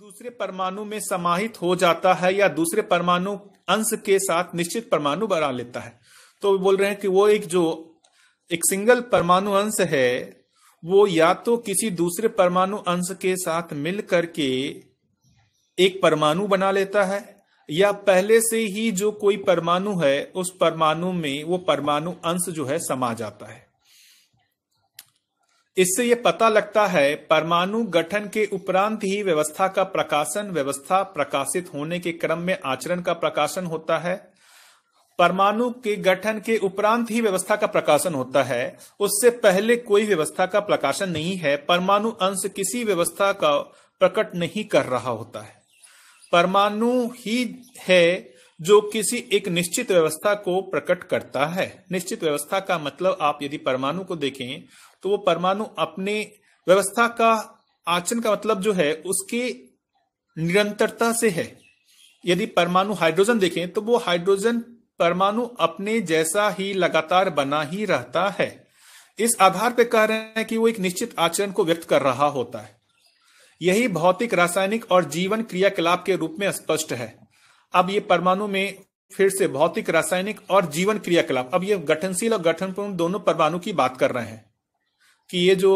दूसरे परमाणु में समाहित हो जाता है या दूसरे परमाणु अंश के साथ निश्चित परमाणु बना लेता है। तो बोल रहे हैं कि वो एक सिंगल परमाणु अंश है, वो या तो किसी दूसरे परमाणु अंश के साथ मिल करके एक परमाणु बना लेता है, या पहले से ही जो कोई परमाणु है उस परमाणु में वो परमाणु अंश जो है समा जाता है। इससे यह पता लगता है परमाणु गठन के उपरांत ही व्यवस्था का प्रकाशन, व्यवस्था प्रकाशित होने के क्रम में आचरण का प्रकाशन होता है। परमाणु के गठन के उपरांत ही व्यवस्था का प्रकाशन होता है, उससे पहले कोई व्यवस्था का प्रकाशन नहीं है। परमाणु अंश किसी व्यवस्था का प्रकट नहीं कर रहा होता है। परमाणु ही है जो किसी एक निश्चित व्यवस्था को प्रकट करता है। निश्चित व्यवस्था का मतलब आप यदि परमाणु को देखें तो वो परमाणु अपने व्यवस्था का आचरण का मतलब जो है उसके निरंतरता से है। यदि परमाणु हाइड्रोजन देखें तो वो हाइड्रोजन परमाणु अपने जैसा ही लगातार बना ही रहता है। इस आधार पर कह रहे हैं कि वो एक निश्चित आचरण को व्यक्त कर रहा होता है। यही भौतिक, रासायनिक और जीवन क्रियाकलाप के रूप में स्पष्ट है। अब ये परमाणु में फिर से भौतिक, रासायनिक और जीवन क्रियाकलाप, अब ये गठनशील और गठनपूर्ण दोनों परमाणु की बात कर रहे हैं कि ये जो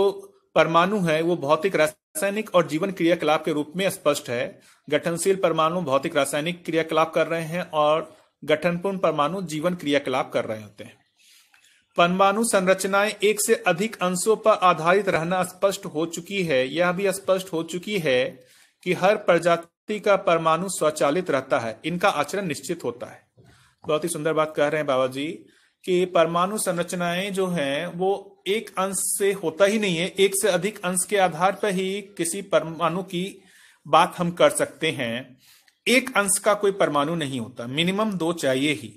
परमाणु है वो भौतिक, रासायनिक और जीवन क्रियाकलाप के रूप में स्पष्ट है। गठनशील परमाणु भौतिक, रासायनिक क्रियाकलाप कर रहे हैं और गठनपूर्ण परमाणु जीवन क्रियाकलाप कर रहे होते हैं। परमाणु संरचनाएं एक से अधिक अंशों पर आधारित रहना स्पष्ट हो चुकी है। यह भी स्पष्ट हो चुकी है कि हर प्रजाति का परमाणु स्वचालित रहता है, इनका आचरण निश्चित होता है। बहुत ही सुंदर बात कह रहे हैं बाबा जी कि परमाणु संरचनाएं जो हैं वो एक अंश से होता ही नहीं है, एक से अधिक अंश के आधार पर ही किसी परमाणु की बात हम कर सकते हैं। एक अंश का कोई परमाणु नहीं होता, मिनिमम 2 चाहिए ही,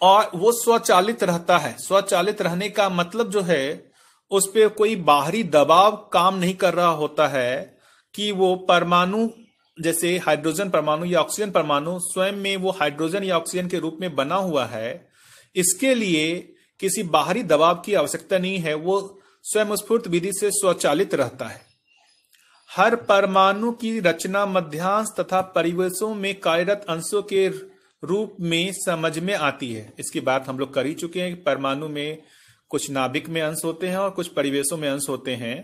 और वो स्वचालित रहता है। स्वचालित रहने का मतलब जो है उस पर कोई बाहरी दबाव काम नहीं कर रहा होता है कि वो परमाणु जैसे हाइड्रोजन परमाणु या ऑक्सीजन परमाणु स्वयं में वो हाइड्रोजन या ऑक्सीजन के रूप में बना हुआ है, इसके लिए किसी बाहरी दबाव की आवश्यकता नहीं है, वो स्वयं स्फूर्त विधि से स्वचालित रहता है। हर परमाणु की रचना मध्यांश तथा परिवेशों में कार्यरत अंशों के रूप में समझ में आती है। इसकी बात हम लोग कर ही चुके हैं कि परमाणु में कुछ नाभिक में अंश होते हैं और कुछ परिवेशों में अंश होते हैं।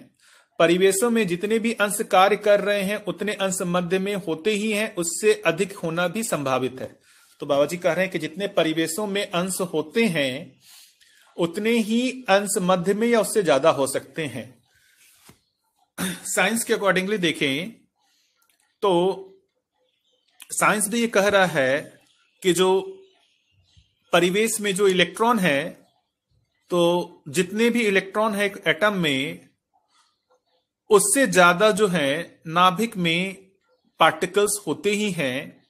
परिवेशों में जितने भी अंश कार्य कर रहे हैं उतने अंश मध्य में होते ही हैं, उससे अधिक होना भी संभावित है। तो बाबा जी कह रहे हैं कि जितने परिवेशों में अंश होते हैं उतने ही अंश मध्य में या उससे ज्यादा हो सकते हैं। साइंस के अकॉर्डिंगली देखें तो साइंस भी ये कह रहा है कि जो परिवेश में जो इलेक्ट्रॉन है, तो जितने भी इलेक्ट्रॉन है एक एटम में, उससे ज्यादा जो है नाभिक में पार्टिकल्स होते ही हैं।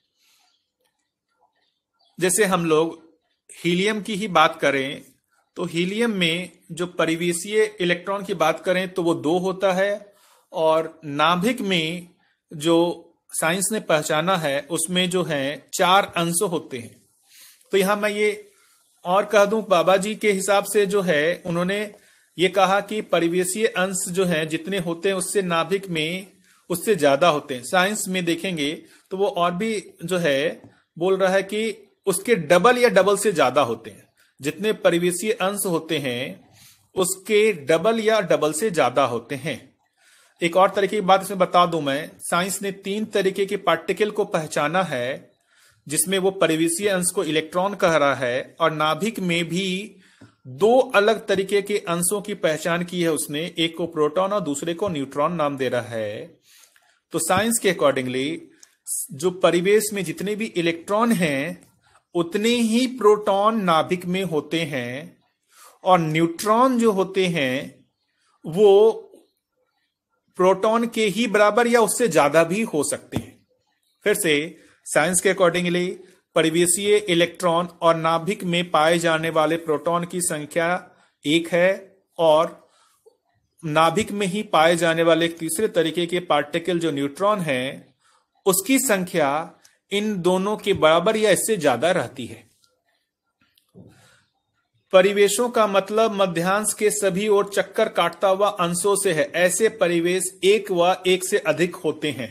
जैसे हम लोग हीलियम की ही बात करें तो हीलियम में जो परिवेशीय इलेक्ट्रॉन की बात करें तो वो 2 होता है, और नाभिक में जो साइंस ने पहचाना है उसमें जो है 4 अंश होते हैं। तो यहां मैं ये और कह दूं, बाबा जी के हिसाब से जो है उन्होंने ये कहा कि परिवेशीय अंश जो है जितने होते हैं उससे नाभिक में उससे ज्यादा होते हैं। साइंस में देखेंगे तो वो और भी जो है बोल रहा है कि उसके डबल या डबल से ज्यादा होते हैं। जितने परिवेशीय अंश होते हैं उसके डबल या डबल से ज्यादा होते हैं। एक और तरीके की बात इसमें बता दूं मैं, साइंस ने 3 तरीके के पार्टिकल को पहचाना है, जिसमें वो परिवेशीय अंश को इलेक्ट्रॉन कह रहा है, और नाभिक में भी 2 अलग तरीके के अंशों की पहचान की है उसने, एक को प्रोटॉन और दूसरे को न्यूट्रॉन नाम दे रहा है। तो साइंस के अकॉर्डिंगली जो परिवेश में जितने भी इलेक्ट्रॉन हैं उतने ही प्रोटॉन नाभिक में होते हैं, और न्यूट्रॉन जो होते हैं वो प्रोटॉन के ही बराबर या उससे ज्यादा भी हो सकते हैं। फिर से साइंस के अकॉर्डिंगली परिवेशीय इलेक्ट्रॉन और नाभिक में पाए जाने वाले प्रोटॉन की संख्या 1 है, और नाभिक में ही पाए जाने वाले तीसरे तरीके के पार्टिकल जो न्यूट्रॉन है उसकी संख्या इन दोनों के बराबर या इससे ज्यादा रहती है। परिवेशों का मतलब मध्यांश के सभी ओर चक्कर काटता हुआ अंशों से है। ऐसे परिवेश एक व एक से अधिक होते हैं।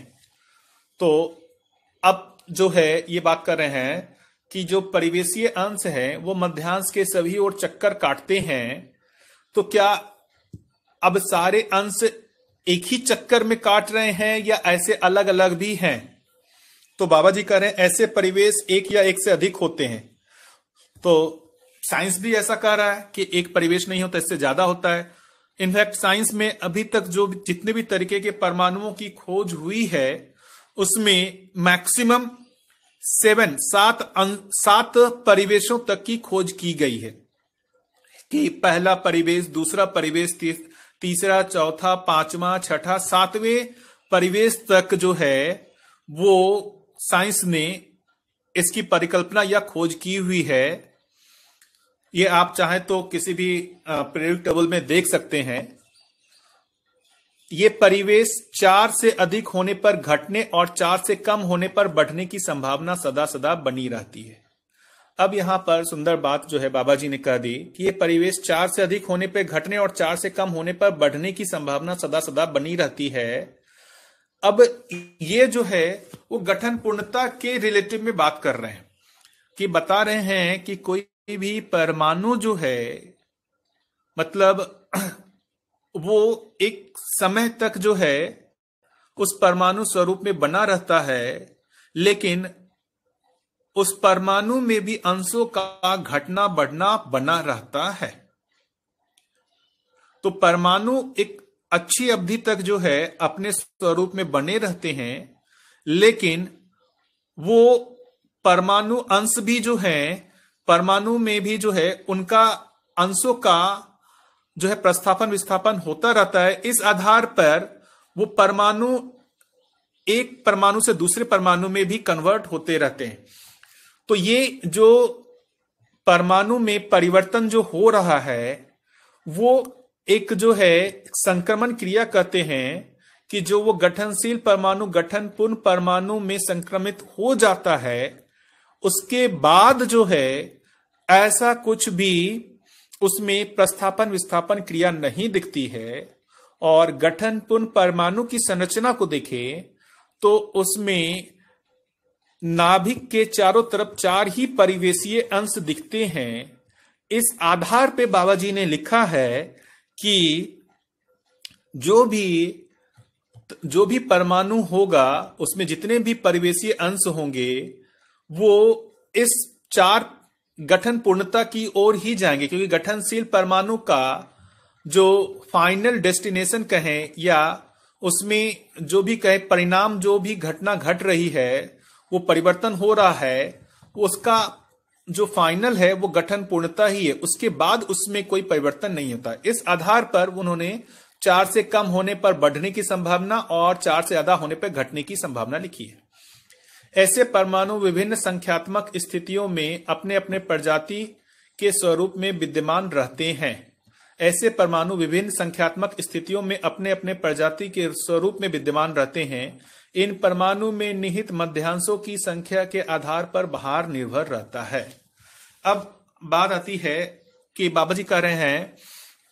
तो अब जो है ये बात कर रहे हैं कि जो परिवेशीय अंश है वो मध्यांश के सभी ओर चक्कर काटते हैं। तो क्या अब सारे अंश एक ही चक्कर में काट रहे हैं या ऐसे अलग अलग भी हैं? तो बाबा जी कह रहे हैं ऐसे परिवेश एक या एक से अधिक होते हैं। तो साइंस भी ऐसा कह रहा है कि एक परिवेश नहीं होता, इससे ज्यादा होता है। इनफैक्ट साइंस में अभी तक जो जितने भी तरीके के परमाणुओं की खोज हुई है उसमें मैक्सिमम 7 परिवेशों तक की खोज की गई है कि पहला परिवेश, दूसरा परिवेश, तीसरा, चौथा, पांचवा, छठा, 7वें परिवेश तक जो है वो साइंस ने इसकी परिकल्पना या खोज की हुई है। ये आप चाहें तो किसी भी पीरियोडिक टेबल में देख सकते हैं। ये परिवेश 4 से अधिक होने पर घटने और 4 से कम होने पर बढ़ने की संभावना सदा सदा बनी रहती है। अब यहां पर सुंदर बात जो है बाबा जी ने कह दी कि ये परिवेश 4 से अधिक होने पर घटने और 4 से कम होने पर बढ़ने की संभावना सदा सदा बनी रहती है। अब ये जो है वो गठन पूर्णता के रिलेटिव में बात कर रहे हैं कि बता रहे हैं कि कोई भी परमाणु जो है मतलब वो एक समय तक जो है उस परमाणु स्वरूप में बना रहता है, लेकिन उस परमाणु में भी अंशों का घटना बढ़ना बना रहता है। तो परमाणु एक अच्छी अवधि तक जो है अपने स्वरूप में बने रहते हैं, लेकिन वो परमाणु अंश भी जो है परमाणु में भी जो है उनका अंशों का जो है प्रस्थापन विस्थापन होता रहता है। इस आधार पर वो परमाणु एक परमाणु से दूसरे परमाणु में भी कन्वर्ट होते रहते हैं। तो ये जो परमाणु में परिवर्तन जो हो रहा है वो एक जो है संक्रमण क्रिया कहते हैं कि जो वो गठनशील परमाणु गठन पूर्ण परमाणु में संक्रमित हो जाता है, उसके बाद जो है ऐसा कुछ भी उसमें प्रस्थापन विस्थापन क्रिया नहीं दिखती है। और गठन पूर्ण परमाणु की संरचना को देखें तो उसमें नाभिक के चारों तरफ 4 ही परिवेशीय अंश दिखते हैं। इस आधार पे बाबा जी ने लिखा है कि जो भी परमाणु होगा उसमें जितने भी परिवेशीय अंश होंगे वो इस 4 गठन पूर्णता की ओर ही जाएंगे, क्योंकि गठनशील परमाणु का जो फाइनल डेस्टिनेशन कहें या उसमें जो भी कहे परिणाम, जो भी घटना घट रही है वो परिवर्तन हो रहा है, उसका जो फाइनल है वो गठन पूर्णता ही है। उसके बाद उसमें कोई परिवर्तन नहीं होता। इस आधार पर उन्होंने 4 से कम होने पर बढ़ने की संभावना और 4 से ज्यादा होने पर घटने की संभावना लिखी है। ऐसे परमाणु विभिन्न संख्यात्मक स्थितियों में अपने अपने प्रजाति के स्वरूप में विद्यमान रहते हैं। ऐसे परमाणु विभिन्न संख्यात्मक स्थितियों में अपने अपने प्रजाति के स्वरूप में विद्यमान रहते हैं। इन परमाणु में निहित मध्यांशों की संख्या के आधार पर भार निर्भर रहता है। अब बात आती है कि बाबा जी कह रहे हैं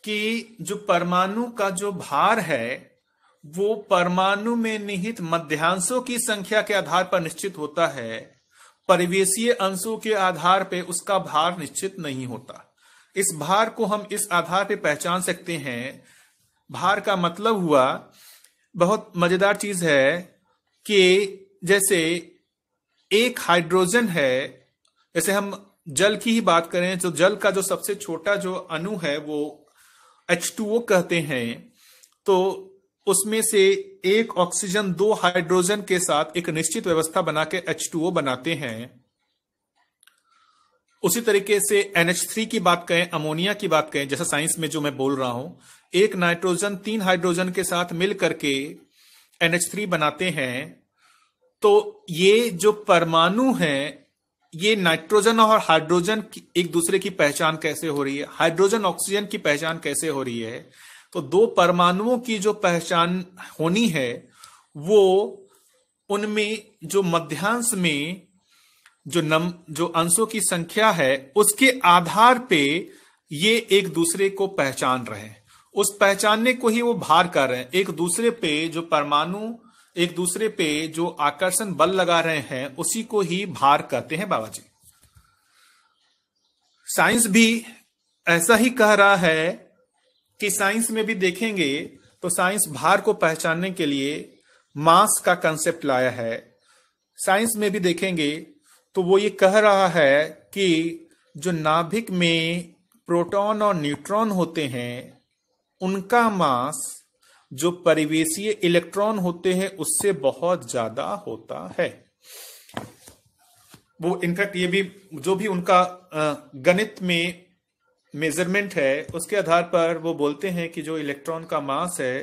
कि जो परमाणु का जो भार है वो परमाणु में निहित मध्यांशों की संख्या के आधार पर निश्चित होता है। परिवेशीय अंशों के आधार पर उसका भार निश्चित नहीं होता। इस भार को हम इस आधार पर पहचान सकते हैं। भार का मतलब हुआ, बहुत मजेदार चीज है कि जैसे एक हाइड्रोजन है, जैसे हम जल की ही बात करें तो जल का जो सबसे छोटा जो अणु है वो H2O कहते हैं। तो उसमें से एक ऑक्सीजन 2 हाइड्रोजन के साथ एक निश्चित व्यवस्था बना के H2O बनाते हैं। उसी तरीके से NH3 की बात करें, अमोनिया की बात करें, जैसा साइंस में जो मैं बोल रहा हूं, एक नाइट्रोजन 3 हाइड्रोजन के साथ मिल करके NH3 बनाते हैं। तो ये जो परमाणु हैं, ये नाइट्रोजन और हाइड्रोजन एक दूसरे की पहचान कैसे हो रही है, हाइड्रोजन ऑक्सीजन की पहचान कैसे हो रही है। तो 2 परमाणुओं की जो पहचान होनी है वो उनमें जो मध्यांश में जो अंशों की संख्या है उसके आधार पे ये एक दूसरे को पहचान रहे हैं, उस पहचानने को ही वो भार कर रहे हैं। एक दूसरे पे जो परमाणु एक दूसरे पे जो आकर्षण बल लगा रहे हैं उसी को ही भार कहते हैं बाबा जी। साइंस भी ऐसा ही कह रहा है कि साइंस में भी देखेंगे तो साइंस भार को पहचानने के लिए मास का कंसेप्ट लाया है। साइंस में भी देखेंगे तो वो ये कह रहा है कि जो नाभिक में प्रोटॉन और न्यूट्रॉन होते हैं उनका मास जो परिवेशीय इलेक्ट्रॉन होते हैं उससे बहुत ज्यादा होता है। वो इनफैक्ट ये भी जो भी उनका गणित में मेजरमेंट है उसके आधार पर वो बोलते हैं कि जो इलेक्ट्रॉन का मास है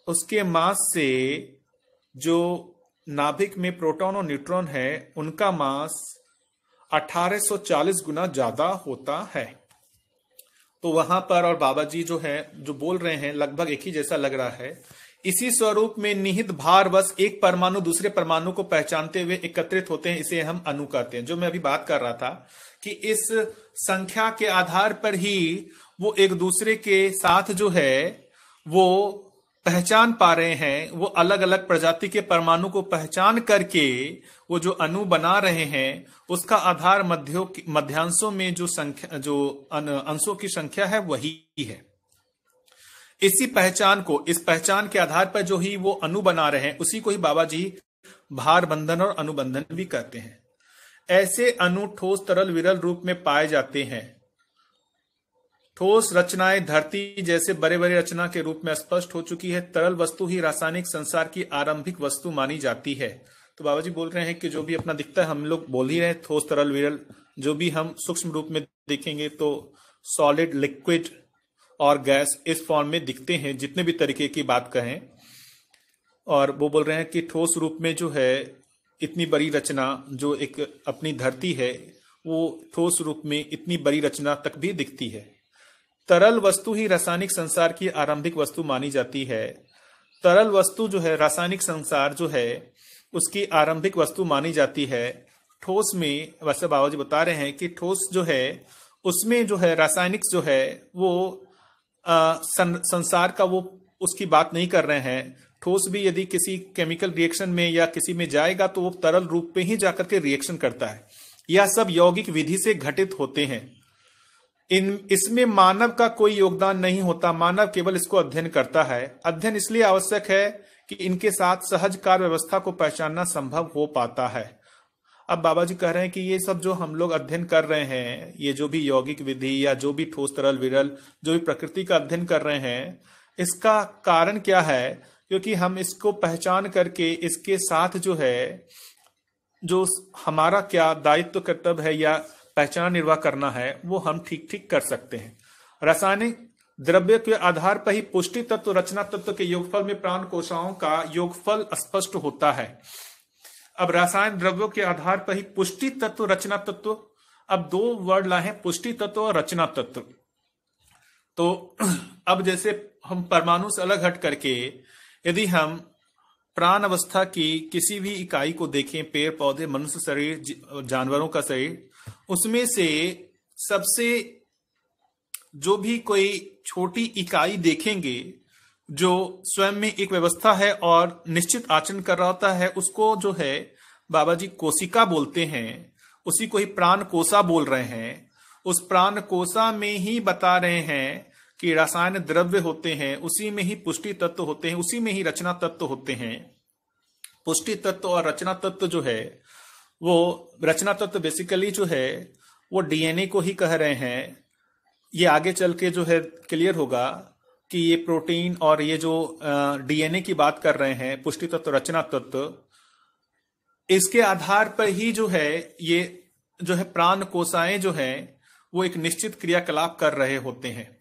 उसके मास से जो नाभिक में प्रोटॉन और न्यूट्रॉन है उनका मास 1840 गुना ज्यादा होता है। तो वहां पर और बाबा जी जो है जो बोल रहे हैं लगभग एक ही जैसा लग रहा है। इसी स्वरूप में निहित भार बस एक परमाणु दूसरे परमाणु को पहचानते हुए एकत्रित होते हैं, इसे हम अणु कहते हैं। जो मैं अभी बात कर रहा था कि इस संख्या के आधार पर ही वो एक दूसरे के साथ जो है वो पहचान पा रहे हैं, वो अलग अलग प्रजाति के परमाणु को पहचान करके वो जो अणु बना रहे हैं उसका आधार मध्यांशों में जो संख्या जो अंशों की संख्या है वही है। इसी पहचान को इस पहचान के आधार पर जो ही वो अणु बना रहे हैं उसी को ही बाबा जी भार बंधन और अनुबंधन भी कहते हैं। ऐसे अणु ठोस तरल विरल रूप में पाए जाते हैं। ठोस रचनाएं धरती जैसे बड़े बड़े रचना के रूप में स्पष्ट हो चुकी है। तरल वस्तु ही रासायनिक संसार की आरंभिक वस्तु मानी जाती है। तो बाबा जी बोल रहे हैं कि जो भी अपना दिखता है, हम लोग बोल ही रहे हैं ठोस तरल विरल, जो भी हम सूक्ष्म रूप में देखेंगे तो सॉलिड, लिक्विड और गैस इस फॉर्म में दिखते हैं, जितने भी तरीके की बात कहें। और वो बोल रहे हैं कि ठोस रूप में जो है इतनी बड़ी रचना जो एक अपनी धरती है वो ठोस रूप में इतनी बड़ी रचना तक भी दिखती है। तरल वस्तु ही रासायनिक संसार की आरंभिक वस्तु मानी जाती है। तरल वस्तु जो है रासायनिक संसार जो है उसकी आरंभिक वस्तु मानी जाती है। ठोस में वैसे बाबा जी बता रहे हैं कि ठोस जो है उसमें जो है रासायनिक जो है वो संसार का वो उसकी बात नहीं कर रहे हैं। ठोस भी यदि किसी केमिकल रिएक्शन में या किसी में जाएगा तो वो तरल रूप में ही जाकर के रिएक्शन करता है। यह सब यौगिक विधि से घटित होते हैं। इसमें मानव का कोई योगदान नहीं होता, मानव केवल इसको अध्ययन करता है। अध्ययन इसलिए आवश्यक है कि इनके साथ सहज कार्य व्यवस्था को पहचानना संभव हो पाता है। अब बाबा जी कह रहे हैं कि ये सब जो हम लोग अध्ययन कर रहे हैं, ये जो भी यौगिक विधि या जो भी ठोस तरल विरल जो भी प्रकृति का अध्ययन कर रहे हैं, इसका कारण क्या है? क्योंकि हम इसको पहचान करके इसके साथ जो है जो हमारा क्या दायित्व कर्तव्य है या पहचान निर्वाह करना है वो हम ठीक ठीक कर सकते हैं। रासायनिक द्रव्य के आधार पर ही पुष्टि तत्व रचना तत्व के योगफल में प्राण कोशिकाओं का योगफल स्पष्ट होता है। अब रासायनिक द्रव्यों के आधार पर ही पुष्टि तत्व रचना तत्व, अब दो वर्ड लाए हैं, पुष्टि तत्व और रचना तत्व। तो अब जैसे हम परमाणु से अलग हट करके यदि हम प्राण अवस्था की किसी भी इकाई को देखें, पेड़ पौधे, मनुष्य शरीर, जानवरों का शरीर, उसमें से सबसे जो भी कोई छोटी इकाई देखेंगे जो स्वयं में एक व्यवस्था है और निश्चित आचरण कर रहा होता है, उसको जो है बाबा जी कोशिका बोलते हैं। उसी को ही प्राण कोशा बोल रहे हैं। उस प्राण कोशा में ही बता रहे हैं कि रासायनिक द्रव्य होते हैं, उसी में ही पुष्टि तत्व होते हैं, उसी में ही रचना तत्व होते हैं। पुष्टि तत्व और रचना तत्व जो है वो रचना तत्व बेसिकली जो है वो डीएनए को ही कह रहे हैं। ये आगे चल के जो है क्लियर होगा कि ये प्रोटीन और ये जो डीएनए की बात कर रहे हैं, पुष्टि तत्व रचना तत्व, इसके आधार पर ही जो है ये जो है प्राण कोशिकाएं जो है वो एक निश्चित क्रियाकलाप कर रहे होते हैं।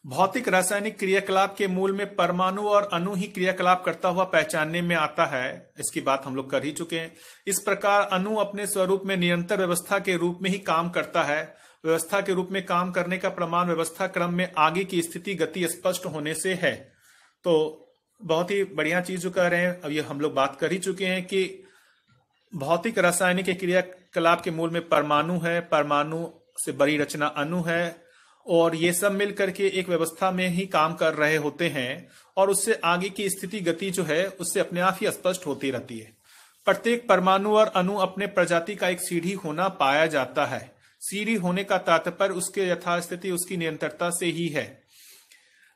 भौतिक रासायनिक क्रियाकलाप के मूल में परमाणु और अणु ही क्रियाकलाप करता हुआ पहचानने में आता है। इसकी बात हम लोग कर ही चुके हैं। इस प्रकार अणु अपने स्वरूप में निरंतर व्यवस्था के रूप में ही काम करता है। व्यवस्था के रूप में काम करने का प्रमाण व्यवस्था क्रम में आगे की स्थिति गति स्पष्ट होने से है। तो बहुत ही बढ़िया चीज जो कह रहे हैं, अब ये हम लोग बात कर ही चुके हैं कि भौतिक रासायनिक क्रियाकलाप के मूल में परमाणु है, परमाणु से बड़ी रचना अणु है और ये सब मिल करके एक व्यवस्था में ही काम कर रहे होते हैं और उससे आगे की स्थिति गति जो है उससे अपने आप ही स्पष्ट होती रहती है। प्रत्येक परमाणु और अणु अपने प्रजाति का एक सीढ़ी होना पाया जाता है। सीढ़ी होने का तात्पर्य उसके यथास्थिति उसकी निरंतरता से ही है।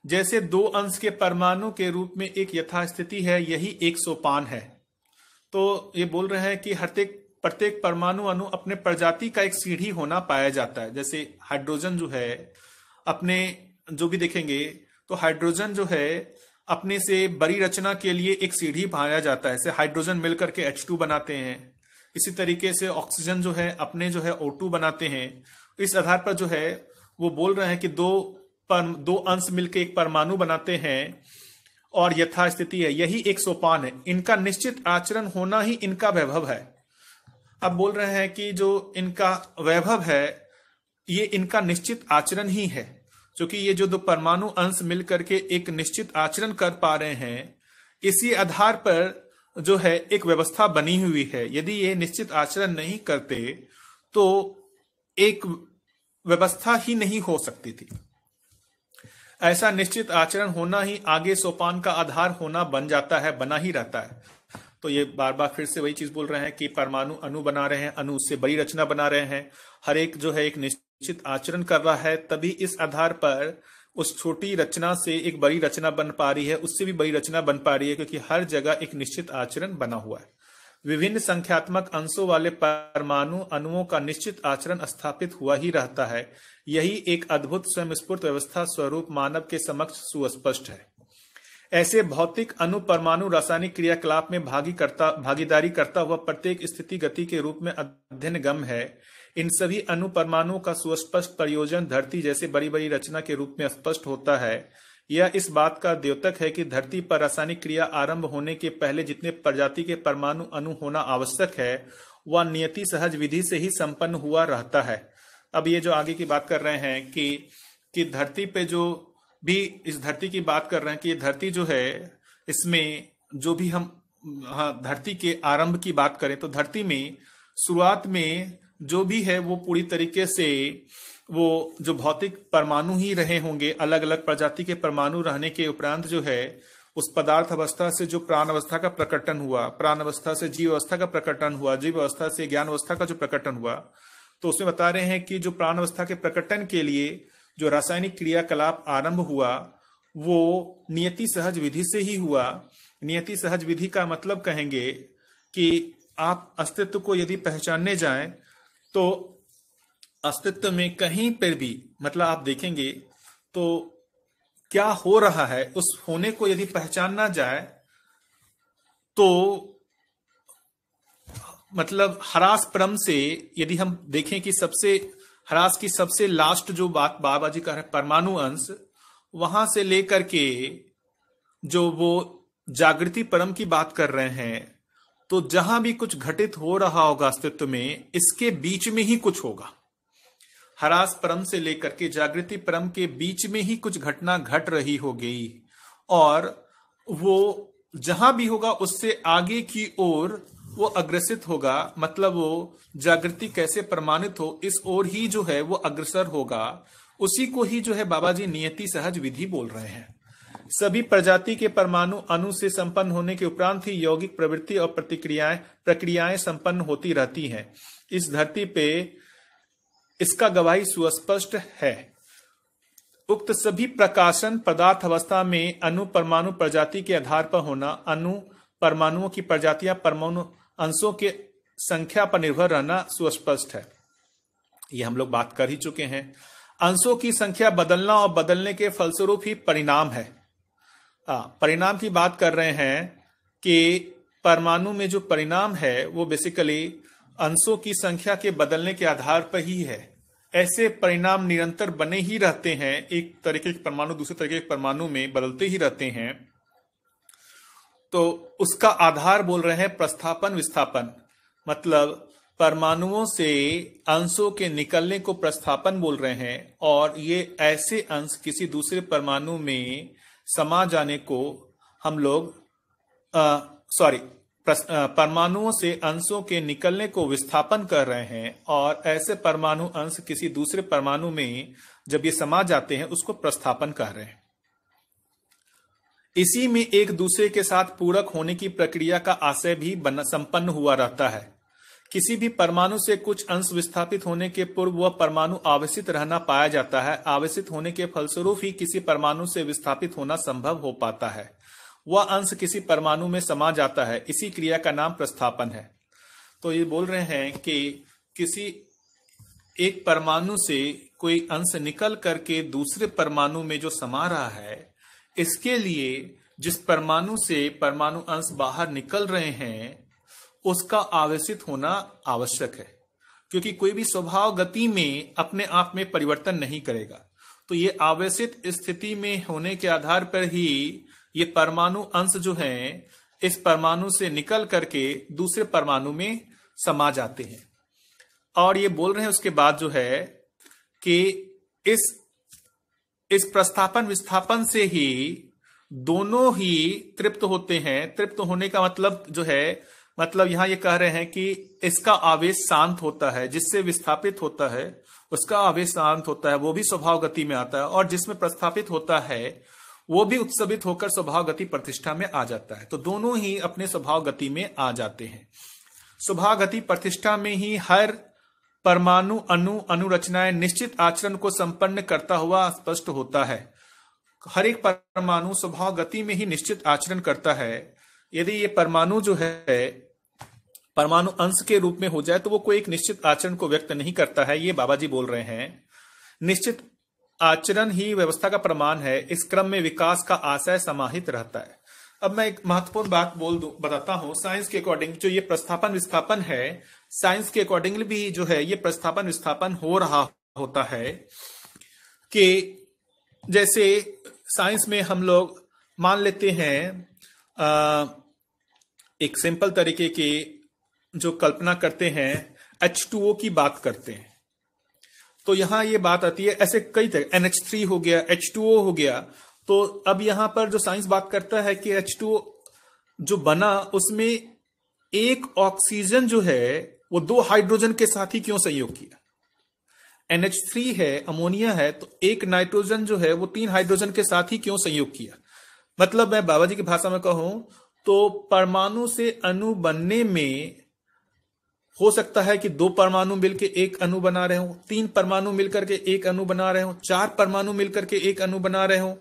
जैसे दो अंश के परमाणु के रूप में एक यथास्थिति है, यही एक सोपान है। तो ये बोल रहे हैं कि प्रत्येक परमाणु अणु अपने प्रजाति का एक सीढ़ी होना पाया जाता है। जैसे हाइड्रोजन जो है अपने जो भी देखेंगे तो हाइड्रोजन जो है अपने से बड़ी रचना के लिए एक सीढ़ी पाया जाता है। जैसे हाइड्रोजन मिलकर के H2 बनाते हैं, इसी तरीके से ऑक्सीजन जो है अपने जो है O2 बनाते हैं। इस आधार पर जो है वो बोल रहे हैं कि दो अंश मिलकर एक परमाणु बनाते हैं और यथास्थिति है, यही एक सोपान है। इनका निश्चित आचरण होना ही इनका वैभव है। अब बोल रहे हैं कि जो इनका वैभव है ये इनका निश्चित आचरण ही है, क्योंकि ये जो दो परमाणु अंश मिल करके एक निश्चित आचरण कर पा रहे हैं, इसी आधार पर जो है एक व्यवस्था बनी हुई है। यदि ये निश्चित आचरण नहीं करते तो एक व्यवस्था ही नहीं हो सकती थी। ऐसा निश्चित आचरण होना ही आगे सोपान का आधार होना बन जाता है, बना ही रहता है। तो ये बार बार फिर से वही चीज बोल रहे हैं कि परमाणु अणु बना रहे हैं, अणु उससे बड़ी रचना बना रहे हैं, हर एक जो है एक निश्चित आचरण कर रहा है, तभी इस आधार पर उस छोटी रचना से एक बड़ी रचना बन पा रही है, उससे भी बड़ी रचना बन पा रही है, क्योंकि हर जगह एक निश्चित आचरण बना हुआ है। विभिन्न संख्यात्मक अंशों वाले परमाणु अणुओं का निश्चित आचरण स्थापित हुआ ही रहता है। यही एक अद्भुत स्वयंस्फूर्त व्यवस्था स्वरूप मानव के समक्ष सुस्पष्ट है। ऐसे भौतिक अणु परमाणु रासायनिक क्रियाकलाप में भागीदारी करता हुआ प्रत्येक स्थिति गति के रूप में अध्ययनगम है। इन सभी अणु परमाणुओं का सुस्पष्ट प्रयोजन धरती जैसे बड़ी बड़ी रचना के रूप में स्पष्ट होता है। यह इस बात का द्योतक है कि धरती पर रासायनिक क्रिया आरंभ होने के पहले जितने प्रजाति के परमाणु अणु होना आवश्यक है वह नियति सहज विधि से ही संपन्न हुआ रहता है। अब ये जो आगे की बात कर रहे हैं कि धरती पे जो भी इस धरती की बात कर रहे हैं कि ये धरती जो है इसमें जो भी हम धरती के आरंभ की बात करें तो धरती में शुरुआत में जो भी है वो पूरी तरीके से वो जो भौतिक परमाणु ही रहे होंगे। अलग अलग प्रजाति के परमाणु रहने के उपरांत जो है उस पदार्थ अवस्था से जो प्राण अवस्था का प्रकटन हुआ, प्राण अवस्था से जीव अवस्था का प्रकटन हुआ, जीव अवस्था से ज्ञान अवस्था का जो प्रकटन हुआ, तो उसमें बता रहे हैं कि जो प्राण अवस्था के प्रकटन के लिए जो रासायनिक क्रियाकलाप आरंभ हुआ वो नियति सहज विधि से ही हुआ। नियति सहज विधि का मतलब कहेंगे कि आप अस्तित्व को यदि पहचानने जाएं तो अस्तित्व में कहीं पर भी मतलब आप देखेंगे तो क्या हो रहा है उस होने को यदि पहचानना जाए तो मतलब ह्रास परम से यदि हम देखें कि सबसे ह्रास की सबसे लास्ट जो बात बाबा जी कह रहे हैं परमाणु अंश, वहां से लेकर के जो वो जागृति परम की बात कर रहे हैं, तो जहां भी कुछ घटित हो रहा होगा अस्तित्व में इसके बीच में ही कुछ होगा। ह्रास परम से लेकर के जागृति परम के बीच में ही कुछ घटना घट रही होगी और वो जहां भी होगा उससे आगे की ओर वो अग्रसित होगा। मतलब वो जागृति कैसे प्रमाणित हो इस ओर ही जो है वो अग्रसर होगा। उसी को ही जो है बाबा जी नियति सहज विधि बोल रहे हैं। सभी प्रजाति के परमाणु अणु से संपन्न होने के उपरांत ही यौगिक प्रवृत्ति और प्रक्रियाएं संपन्न होती रहती हैं। इस धरती पे इसका गवाही सुस्पष्ट है। उक्त सभी प्रकाशन पदार्थ अवस्था में अणु परमाणु प्रजाति के आधार पर होना, अणु परमाणुओं की प्रजातियां परमाणु अंशों के संख्या पर निर्भर रहना सुस्पष्ट है। यह हम लोग बात कर ही चुके हैं। अंशों की संख्या बदलना और बदलने के फलस्वरूप ही परिणाम है। परिणाम की बात कर रहे हैं कि परमाणु में जो परिणाम है वो बेसिकली अंशों की संख्या के बदलने के आधार पर ही है। ऐसे परिणाम निरंतर बने ही रहते हैं, एक तरीके के परमाणु दूसरे तरीके के परमाणु में बदलते ही रहते हैं। तो उसका आधार बोल रहे हैं प्रस्थापन विस्थापन, मतलब परमाणुओं से अंशों के निकलने को प्रस्थापन बोल रहे हैं और ये ऐसे अंश किसी दूसरे परमाणु में समा जाने को हम लोग परमाणुओं से अंशों के निकलने को विस्थापन कर रहे हैं और ऐसे परमाणु अंश किसी दूसरे परमाणु में जब ये समा जाते हैं उसको प्रस्थापन कर रहे हैं। इसी में एक दूसरे के साथ पूरक होने की प्रक्रिया का आशय भी संपन्न हुआ रहता है। किसी भी परमाणु से कुछ अंश विस्थापित होने के पूर्व वह परमाणु आवेशित रहना पाया जाता है। आवेशित होने के फलस्वरूप ही किसी परमाणु से विस्थापित होना संभव हो पाता है। वह अंश किसी परमाणु में समा जाता है। इसी क्रिया का नाम प्रस्थापन है। तो ये बोल रहे हैं कि किसी एक परमाणु से कोई अंश निकल करके दूसरे परमाणु में जो समा रहा है, इसके लिए जिस परमाणु से परमाणु अंश बाहर निकल रहे हैं उसका आवेशित होना आवश्यक है, क्योंकि कोई भी स्वभाव गति में अपने आप में परिवर्तन नहीं करेगा। तो ये आवेशित स्थिति में होने के आधार पर ही ये परमाणु अंश जो हैं इस परमाणु से निकल करके दूसरे परमाणु में समा जाते हैं। और ये बोल रहे हैं उसके बाद जो है कि इस प्रस्थापन विस्थापन से ही दोनों ही तृप्त होते हैं। तृप्त होने का मतलब जो है, मतलब यहां ये कह रहे हैं कि इसका आवेश शांत होता है, जिससे विस्थापित होता है उसका आवेश शांत होता है, वो भी स्वभाव गति में आता है, और जिसमें प्रस्थापित होता है वो भी उत्सवित होकर स्वभाव गति प्रतिष्ठा में आ जाता है। तो दोनों ही अपने स्वभाव गति में आ जाते हैं। स्वभाव गति प्रतिष्ठा में ही हर परमाणु अनुरचनाएं निश्चित आचरण को संपन्न करता हुआ स्पष्ट होता है। हर एक परमाणु स्वभाव गति में ही निश्चित आचरण करता है। यदि ये परमाणु जो है परमाणु अंश के रूप में हो जाए तो वो कोई एक निश्चित आचरण को व्यक्त नहीं करता है। ये बाबा जी बोल रहे हैं निश्चित आचरण ही व्यवस्था का प्रमाण है। इस क्रम में विकास का आशय समाहित रहता है। अब मैं एक महत्वपूर्ण बात बताता हूं। साइंस के अकॉर्डिंग जो ये प्रस्थापन विस्थापन है, साइंस के अकॉर्डिंग भी जो है ये प्रस्थापन विस्थापन हो रहा होता है कि जैसे साइंस में हम लोग मान लेते हैं एक सिंपल तरीके की जो कल्पना करते हैं, H2O की बात करते हैं, तो यहां ये बात आती है। ऐसे कई तरह NH3 हो गया, H2O हो गया। तो अब यहां पर जो साइंस बात करता है कि H2O जो बना उसमें एक ऑक्सीजन जो है वो 2 हाइड्रोजन के साथ ही क्यों संयोग किया। NH3 है, अमोनिया है, तो एक नाइट्रोजन जो है वो 3 हाइड्रोजन के साथ ही क्यों संयोग किया। मतलब मैं बाबा जी की भाषा में कहूं तो परमाणु से अणु बनने में हो सकता है कि 2 परमाणु मिलकर एक अणु बना रहे हो, 3 परमाणु मिलकर के एक अणु बना रहे हो, 4 परमाणु मिलकर के एक अणु बना रहे हो,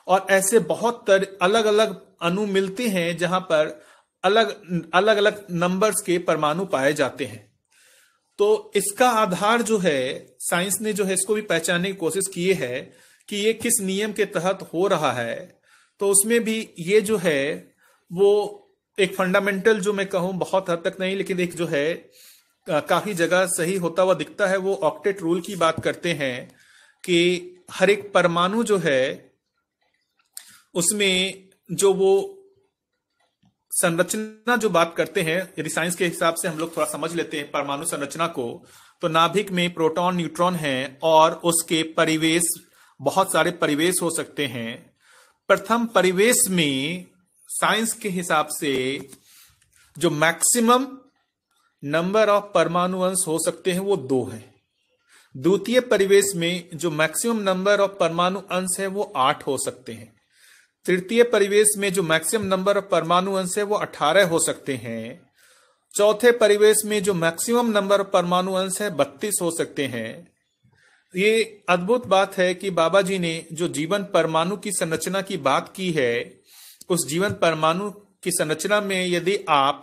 और ऐसे बहुत अलग अलग अणु मिलते हैं जहां पर अलग अलग नंबर्स के परमाणु पाए जाते हैं। तो इसका आधार जो है साइंस ने जो है इसको भी पहचानने की कोशिश की है कि ये किस नियम के तहत हो रहा है। तो उसमें भी ये जो है वो एक फंडामेंटल जो मैं कहूं बहुत हद तक नहीं, लेकिन एक जो है काफी जगह सही होता हुआ दिखता है, वो ऑक्टेट रूल की बात करते हैं कि हर एक परमाणु जो है उसमें जो वो संरचना जो बात करते हैं, यदि साइंस के हिसाब से हम लोग थोड़ा समझ लेते हैं परमाणु संरचना को, तो नाभिक में प्रोटॉन न्यूट्रॉन हैं और उसके परिवेश बहुत सारे परिवेश हो सकते हैं। प्रथम परिवेश में साइंस के हिसाब से जो मैक्सिमम नंबर ऑफ परमाणु अंश हो सकते हैं वो 2 हैं। द्वितीय परिवेश में जो मैक्सिमम नंबर ऑफ परमाणु अंश है वो 8 हो सकते हैं। तृतीय परिवेश में जो मैक्सिमम नंबर ऑफ परमाणु अंश है वो 18 हो सकते हैं। चौथे परिवेश में जो मैक्सिमम नंबर ऑफ परमाणु अंश है 32 हो सकते हैं। ये अद्भुत बात है कि बाबा जी ने जो जीवन परमाणु की संरचना की बात की है, उस जीवन परमाणु की संरचना में यदि आप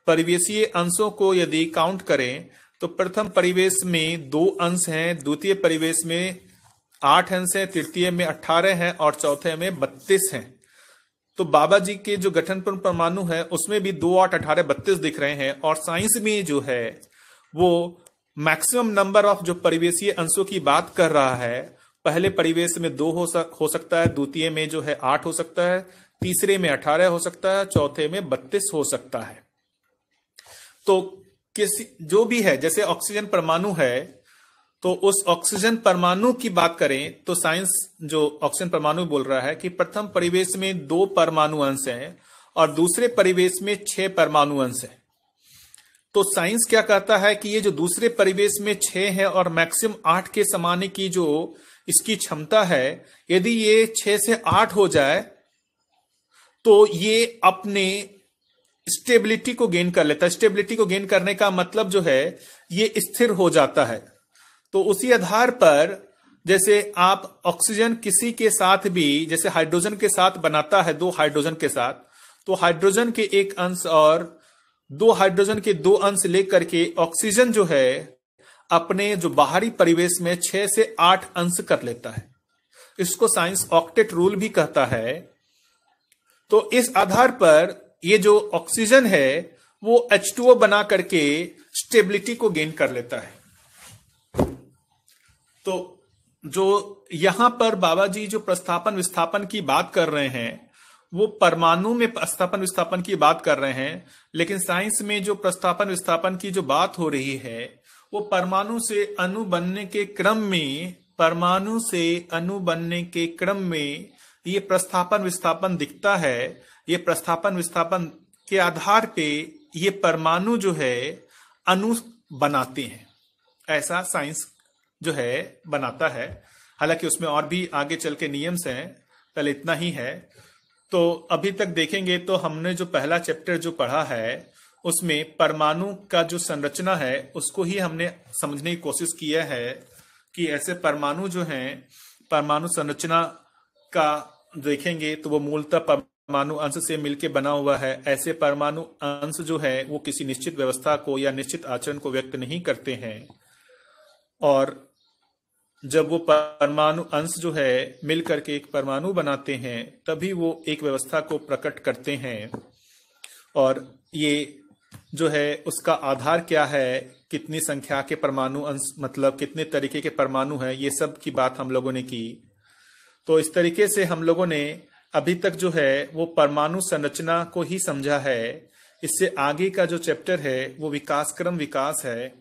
परिवेशीय अंशों को यदि काउंट करें तो प्रथम परिवेश में 2 अंश हैं, द्वितीय परिवेश में 8 अंश हैं, तृतीय में 18 हैं और चौथे में 32 हैं। तो बाबा जी के जो गठन परमाणु है उसमें भी 2, 8, 18, 32 दिख रहे हैं। और साइंस में जो है वो मैक्सिमम नंबर ऑफ जो परिवेशीय अंशों की बात कर रहा है, पहले परिवेश में 2 हो सकता है, द्वितीय में जो है 8 हो सकता है, तीसरे में 18 हो सकता है, चौथे में 32 हो सकता है। तो किसी जो भी है, जैसे ऑक्सीजन परमाणु है, तो उस ऑक्सीजन परमाणु की बात करें तो साइंस जो ऑक्सीजन परमाणु बोल रहा है कि प्रथम परिवेश में 2 परमाणु अंश हैं और दूसरे परिवेश में 6 परमाणु अंश है। तो साइंस क्या कहता है कि ये जो दूसरे परिवेश में 6 है और मैक्सिमम 8 के समाने की जो इसकी क्षमता है, यदि ये 6 से 8 हो जाए तो ये अपने स्टेबिलिटी को गेन कर लेता है। स्टेबिलिटी को गेन करने का मतलब जो है ये स्थिर हो जाता है। तो उसी आधार पर जैसे आप ऑक्सीजन किसी के साथ भी, जैसे हाइड्रोजन के साथ बनाता है 2 हाइड्रोजन के साथ, तो हाइड्रोजन के 1 अंश और 2 हाइड्रोजन के 2 अंश लेकर के ऑक्सीजन जो है अपने जो बाहरी परिवेश में 6 से 8 अंश कर लेता है। इसको साइंस ऑक्टेट रूल भी कहता है। तो इस आधार पर ये जो ऑक्सीजन है वो H2O बना करके स्टेबिलिटी को गेन कर लेता है। तो जो यहां पर बाबा जी जो प्रस्थापन विस्थापन की बात कर रहे हैं वो परमाणु में प्रस्थापन विस्थापन की बात कर रहे हैं, लेकिन साइंस में जो प्रस्थापन विस्थापन की जो बात हो रही है वो परमाणु से अणु बनने के क्रम में, परमाणु से अणु बनने के क्रम में ये प्रस्थापन विस्थापन दिखता है। ये प्रस्थापन विस्थापन के आधार पे ये परमाणु जो है अणु बनाते हैं, ऐसा साइंस जो है बनाता है। हालांकि उसमें और भी आगे चल के नियम्स हैं, पहले इतना ही है। तो अभी तक देखेंगे तो हमने जो पहला चैप्टर जो पढ़ा है उसमें परमाणु का जो संरचना है उसको ही हमने समझने की कोशिश किया है कि ऐसे परमाणु जो हैं, परमाणु संरचना का देखेंगे तो वो मूलतः परमाणु अंश से मिलकर बना हुआ है। ऐसे परमाणु अंश जो है वो किसी निश्चित व्यवस्था को या निश्चित आचरण को व्यक्त नहीं करते हैं, और जब वो परमाणु अंश जो है मिल करके एक परमाणु बनाते हैं तभी वो एक व्यवस्था को प्रकट करते हैं। और ये जो है उसका आधार क्या है, कितनी संख्या के परमाणु अंश, मतलब कितने तरीके के परमाणु हैं, ये सब की बात हम लोगों ने की। तो इस तरीके से हम लोगों ने अभी तक जो है वो परमाणु संरचना को ही समझा है। इससे आगे का जो चैप्टर है वो विकास क्रम विकास है।